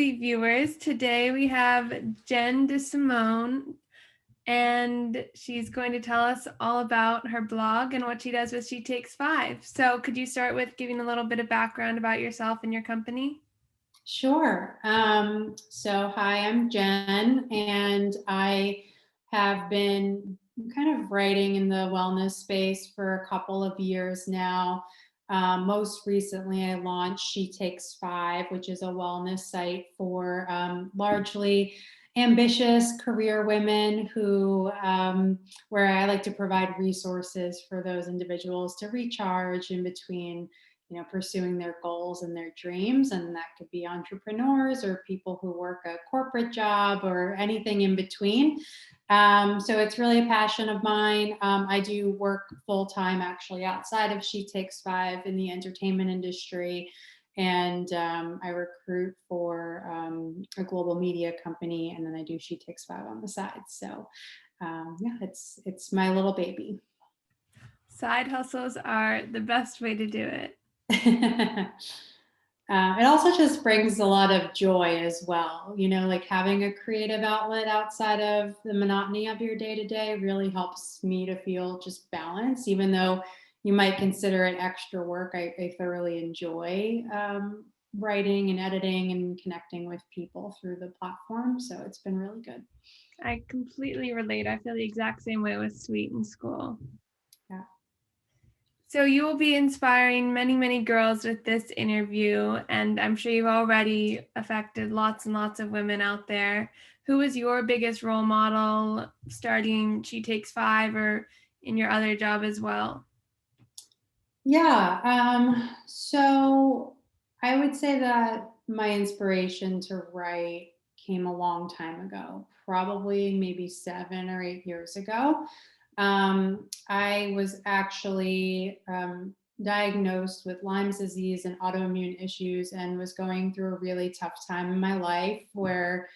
Sweet viewers. Today we have Jen de Simone, and she's going to tell us all about her blog and what she does with She Takes Five. So could you start with giving a little bit of background about yourself and your company? Sure. Hi, I'm Jen, and I have been kind of writing in the wellness space for a couple of years now. Most recently, I launched She Takes Five, which is a wellness site for largely ambitious career women where I like to provide resources for those individuals to recharge in between pursuing their goals and their dreams. And that could be entrepreneurs or people who work a corporate job or anything in between. So it's really a passion of mine. I do work full time actually outside of She Takes Five in the entertainment industry. And I recruit for a global media company, and then I do She Takes Five on the side. So yeah, it's my little baby. Side hustles are the best way to do it. It also just brings a lot of joy as well. Like having a creative outlet outside of the monotony of your day to day really helps me to feel just balanced, even though you might consider it extra work. I thoroughly enjoy writing and editing and connecting with people through the platform. So it's been really good. I completely relate. I feel the exact same way with Sweet in school. Yeah. So you will be inspiring many, many girls with this interview, and I'm sure you've already affected lots and lots of women out there. Who was your biggest role model starting She Takes Five or in your other job as well? Yeah. So I would say that my inspiration to write came a long time ago, probably maybe 7 or 8 years ago. I was actually diagnosed with Lyme's disease and autoimmune issues and was going through a really tough time in my life where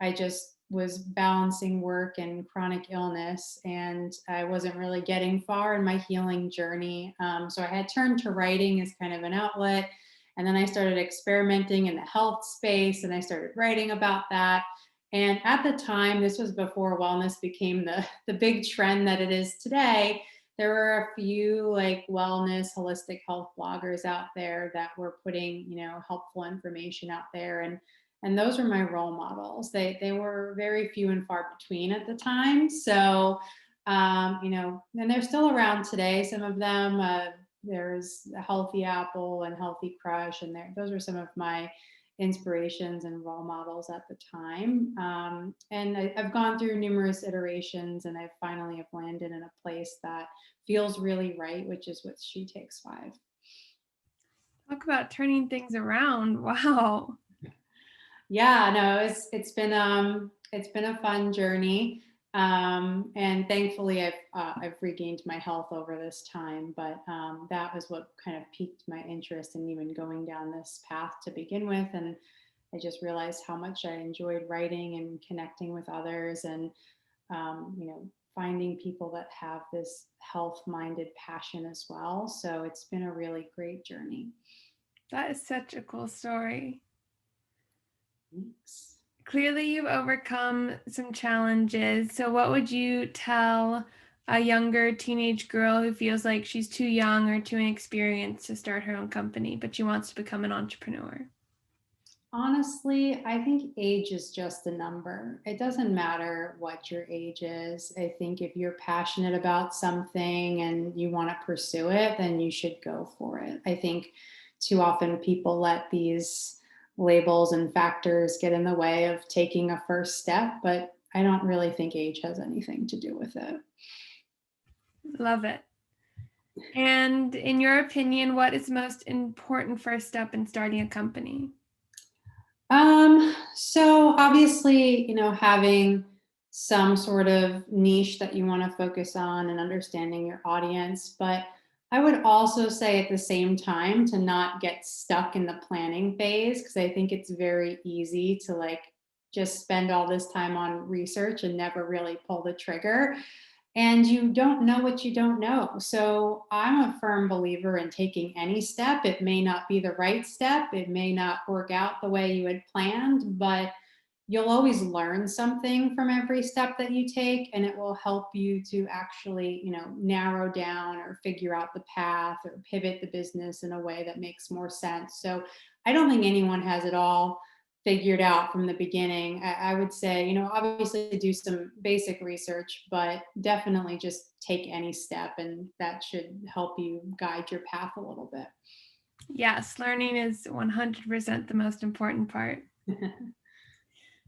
I just was balancing work and chronic illness, and I wasn't really getting far in my healing journey. So I had turned to writing as kind of an outlet. And then I started experimenting in the health space and I started writing about that. And at the time, this was before wellness became the big trend that it is today. There were a few like wellness, holistic health bloggers out there that were putting, helpful information out there. And those were my role models. They were very few and far between at the time. So, and they're still around today. Some of them, there's Healthy Apple and Healthy Crush, and those were some of my inspirations and role models at the time. And I've gone through numerous iterations, and I finally have landed in a place that feels really right, which is with She Takes Five. Talk about turning things around. Wow. Yeah, no, it's been a fun journey, and thankfully I've regained my health over this time. But that was what kind of piqued my interest in even going down this path to begin with, and I just realized how much I enjoyed writing and connecting with others, and finding people that have this health-minded passion as well. So it's been a really great journey. That is such a cool story. Thanks. Clearly, you've overcome some challenges. So, what would you tell a younger teenage girl who feels like she's too young or too inexperienced to start her own company, but she wants to become an entrepreneur? Honestly, I think age is just a number. It doesn't matter what your age is. I think if you're passionate about something and you want to pursue it, then you should go for it. I think too often people let these labels and factors get in the way of taking a first step, but I don't really think age has anything to do with it. Love it. And in your opinion, what is the most important first step in starting a company? So obviously, having some sort of niche that you want to focus on and understanding your audience, but I would also say at the same time to not get stuck in the planning phase, because I think it's very easy to just spend all this time on research and never really pull the trigger. and you don't know what you don't know. So I'm a firm believer in taking any step. It may not be the right step, it may not work out the way you had planned, but you'll always learn something from every step that you take, and it will help you to actually, narrow down or figure out the path or pivot the business in a way that makes more sense. So I don't think anyone has it all figured out from the beginning. I would say, obviously do some basic research, but definitely just take any step, and that should help you guide your path a little Yes, learning is 100% the most important part. bit.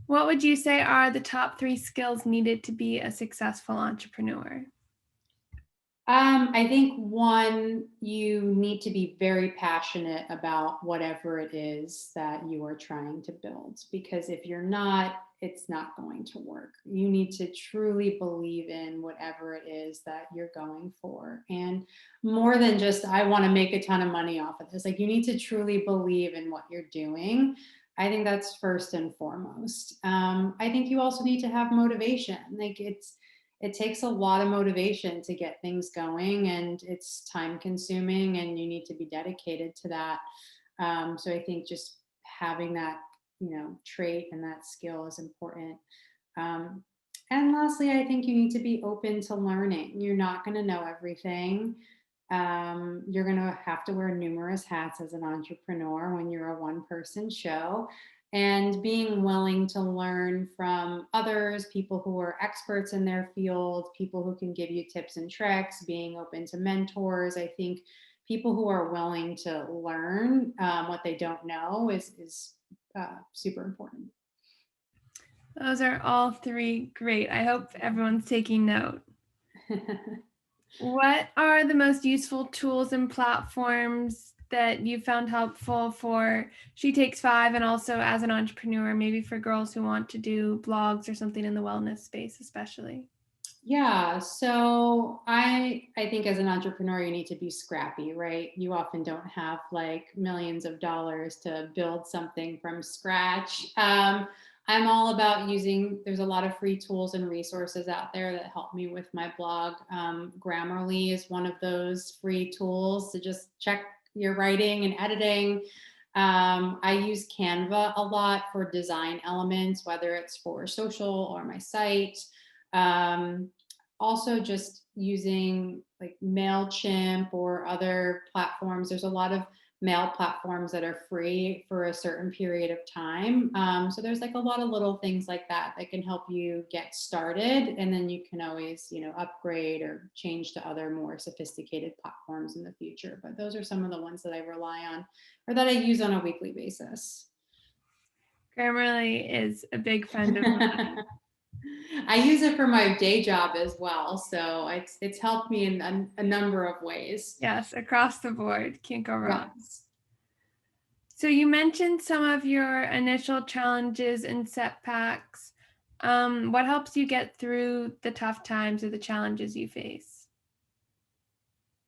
What would you say are the top 3 skills needed to be a successful entrepreneur? I think one, you need to be very passionate about whatever it is that you are trying to build, because if you're not, it's not going to work. You need to truly believe in whatever it is that you're going for. And more than just, I want to make a ton of money off of this, like you need to truly believe in what you're doing. I think that's first and foremost. I think you also need to have motivation. It takes a lot of motivation to get things going, and it's time consuming, and you need to be dedicated to that. So I think just having that, trait and that skill is important. um, and lastly, I think you need to be open to learning. You're not going to know everything. You're going to have to wear numerous hats as an entrepreneur when you're a one person show. And being willing to learn from others, people who are experts in their field, people who can give you tips and tricks, being open to mentors. I think people who are willing to learn what they don't know is super important. Those are all 3 great. I hope everyone's taking note. What are the most useful tools and platforms that you found helpful for She Takes Five and also as an entrepreneur, maybe for girls who want to do blogs or something in the wellness space, especially? Yeah, so I think as an entrepreneur you need to be scrappy, right? You often don't have like millions of dollars to build something from scratch. I'm all about using, there's a lot of free tools and resources out there that help me with my blog. Grammarly is one of those free tools to just check your writing and editing. I use Canva a lot for design elements, whether it's for social or my site. Um, Also, just using like MailChimp or other platforms. There's a lot of mail platforms that are free for a certain period of time. So there's like a lot of little things like that that can help you get started, and then you can always, upgrade or change to other more sophisticated platforms in the future. But those are some of the ones that I rely on or that I use on a weekly basis. Grammarly is a big friend of mine. I use it for my day job as well, so it's helped me in a number of ways. Yes, across the board. Can't go wrong. Yes. So you mentioned some of your initial challenges and setbacks. What helps you get through the tough times or the challenges you face?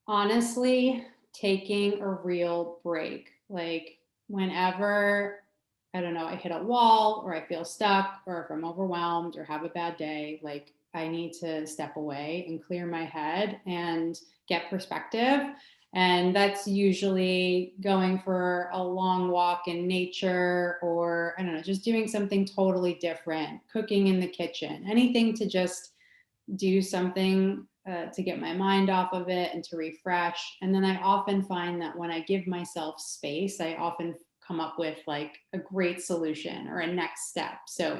Honestly, taking a real break. Like whenever, I don't know, I hit a wall or I feel stuck or if I'm overwhelmed or have a bad day, like I need to step away and clear my head and get perspective. And that's usually going for a long walk in nature, or I don't know, just doing something totally different, cooking in the kitchen, anything to just do something to get my mind off of it and to refresh. And then I often find that when I give myself space, I often come up with like a great solution or a next step. So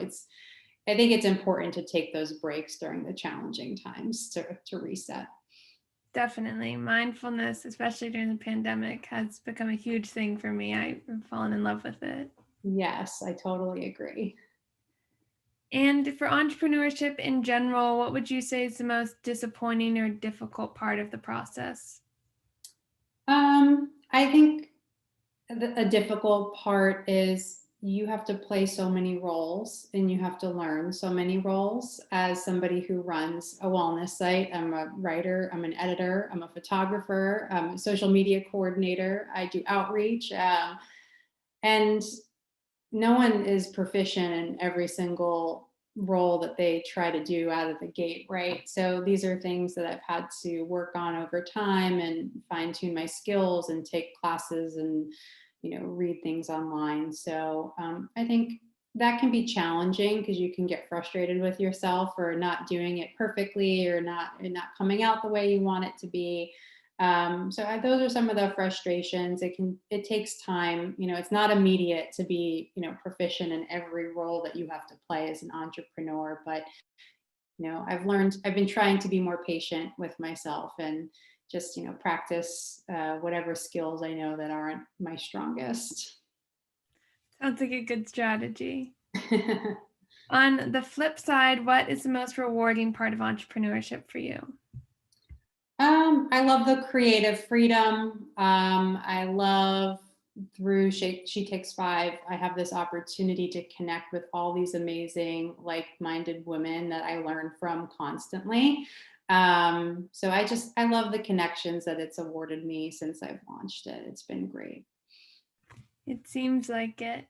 I think it's important to take those breaks during the challenging times to reset. Definitely. Mindfulness, especially during the pandemic, has become a huge thing for me. I've fallen in love with it. Yes, I totally agree. And for entrepreneurship in general, what would you say is the most disappointing or difficult part of the process? I think a difficult part is you have to play so many roles and you have to learn so many roles as somebody who runs a wellness site. I'm a writer, I'm an editor, I'm a photographer, I'm a social media coordinator, I do outreach. And no one is proficient in every single role that they try to do out of the gate, right? So these are things that I've had to work on over time and fine tune my skills and take classes and, read things online. So I think that can be challenging because you can get frustrated with yourself for not doing it perfectly or not coming out the way you want it to be. Those are some of the frustrations. It takes time. It's not immediate to be, proficient in every role that you have to play as an entrepreneur. But, I've been trying to be more patient with myself and just, practice whatever skills I know that aren't my strongest. Sounds like a good strategy. On the flip side, what is the most rewarding part of entrepreneurship for you? I love the creative freedom. I love through She Takes Five, I have this opportunity to connect with all these amazing, like-minded women that I learn from constantly. I love the connections that it's awarded me since I've launched it. It's been great. It seems like it.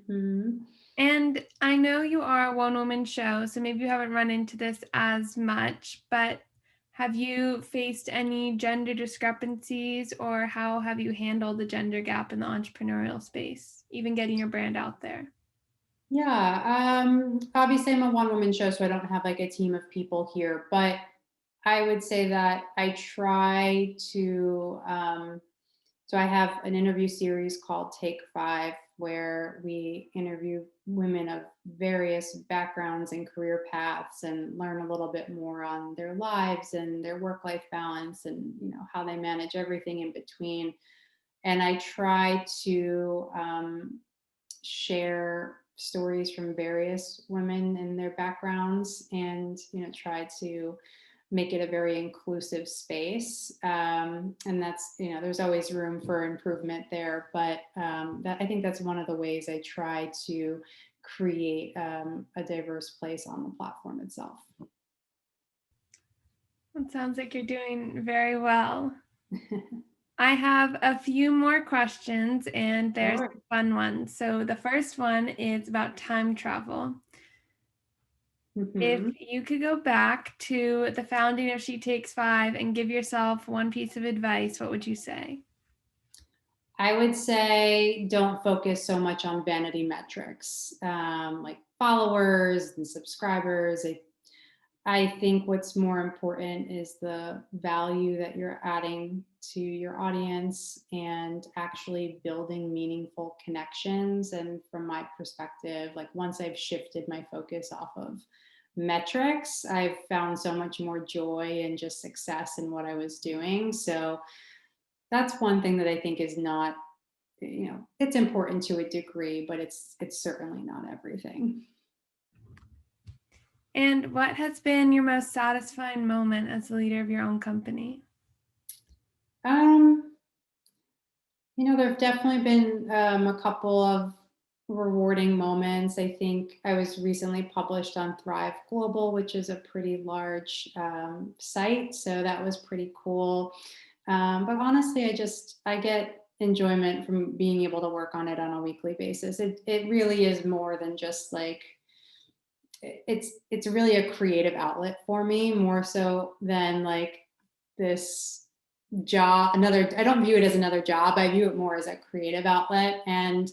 Hmm. And I know you are a one-woman show, so maybe you haven't run into this as much, but have you faced any gender discrepancies, or how have you handled the gender gap in the entrepreneurial space, even getting your brand out there? Yeah. Obviously, I'm a one-woman show, so I don't have like a team of people here, but I would say that I try to. So I have an interview series called Take Five, where we interview women of various backgrounds and career paths and learn a little bit more on their lives and their work-life balance and how they manage everything in between. And I try to share stories from various women and their backgrounds and try to make it a very inclusive space. And that's, there's always room for improvement there, but I think that's one of the ways I try to create a diverse place on the platform itself. It sounds like you're doing very well. I have a few more questions, and there's Sure. some fun ones. So the first one is about time travel. If Hmm. you could go back to the founding of She Takes Five and give yourself one piece of advice, what would you say? I would say don't focus so much on vanity metrics, like followers and subscribers. I think what's more important is the value that you're adding to your audience and actually building meaningful connections. And from my perspective, like once I've shifted my focus off of metrics, I've found so much more joy and just success in what I was doing. So that's one thing that I think is not, it's important to a degree, but it's certainly not everything. And what has been your most satisfying moment as the leader of your own company? Um, there have definitely been a couple of rewarding moments. I think I was recently published on Thrive Global, which is a pretty large site. So that was pretty cool. But honestly, I get enjoyment from being able to work on it on a weekly basis. It really is more than just like it's really a creative outlet for me, more so than like this job. I don't view it as another job. I view it more as a creative outlet. And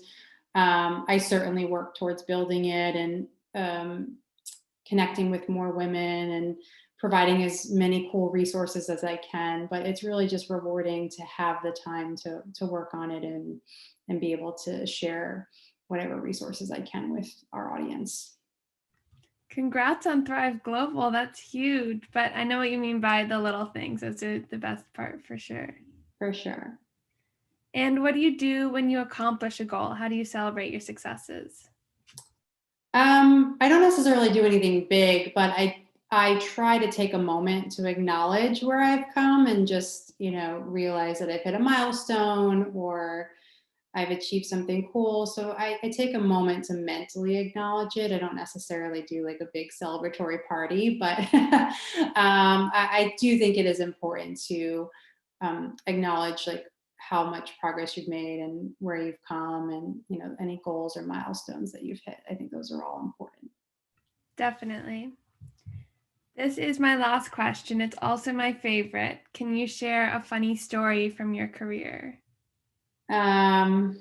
I certainly work towards building it and connecting with more women and providing as many cool resources as I can. But it's really just rewarding to have the time to work on it and be able to share whatever resources I can with our audience. Congrats on Thrive Global. That's huge. But I know what you mean by the little things. Those are the best part for sure. For sure. And what do you do when you accomplish a goal? How do you celebrate your successes? I don't necessarily do anything big, but I try to take a moment to acknowledge where I've come and just, realize that I've hit a milestone or I've achieved something cool. So I take a moment to mentally acknowledge it. I don't necessarily do like a big celebratory party, but I do think it is important to acknowledge like how much progress you've made and where you've come and any goals or milestones that you've hit. I think those are all important. definitely. This is my last question. It's also my favorite. Can you share a funny story from your career? Um,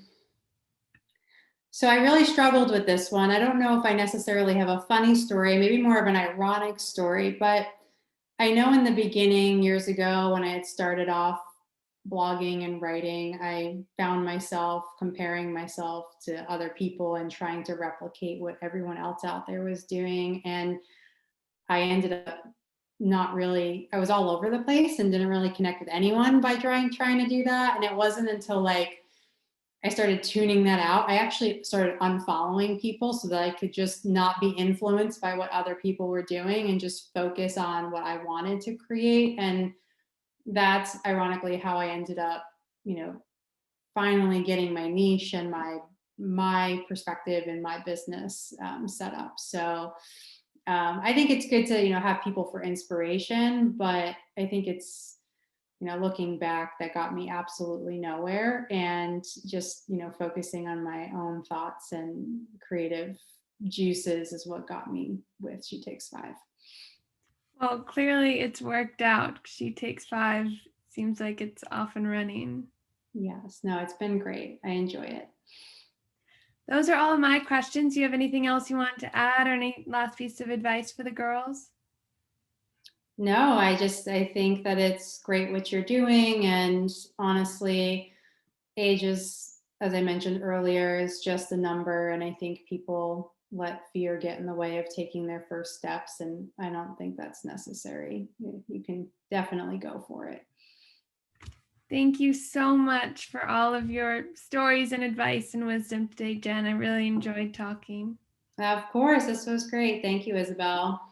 so I really struggled with this one. I don't know if I necessarily have a funny story, maybe more of an ironic story, but I know in the beginning, years ago, when I had started off blogging and writing, I found myself comparing myself to other people and trying to replicate what everyone else out there was doing. And I ended up not really, I was all over the place and didn't really connect with anyone by trying to do that. And it wasn't until like I started tuning that out. I actually started unfollowing people so that I could just not be influenced by what other people were doing and just focus on what I wanted to create. And that's ironically how I ended up, you know, finally getting my niche and my perspective in my business set up. So I think it's good to have people for inspiration, but I think it's looking back that got me absolutely nowhere, and just focusing on my own thoughts and creative juices is what got me with She Takes Five. Well, clearly it's worked out. She Takes Five seems like it's off and running. Yes, no, it's been great. I enjoy it. Those are all of my questions. Do you have anything else you want to add or any last piece of advice for the girls? No, I think that it's great what you're doing, and honestly, age is, as I mentioned earlier, is just a number, and I think people let fear get in the way of taking their first steps, and I don't think that's necessary. You can definitely go for it. Thank you so much for all of your stories and advice and wisdom today, Jen. I really enjoyed talking. Of course, this was great. Thank you, Isabel.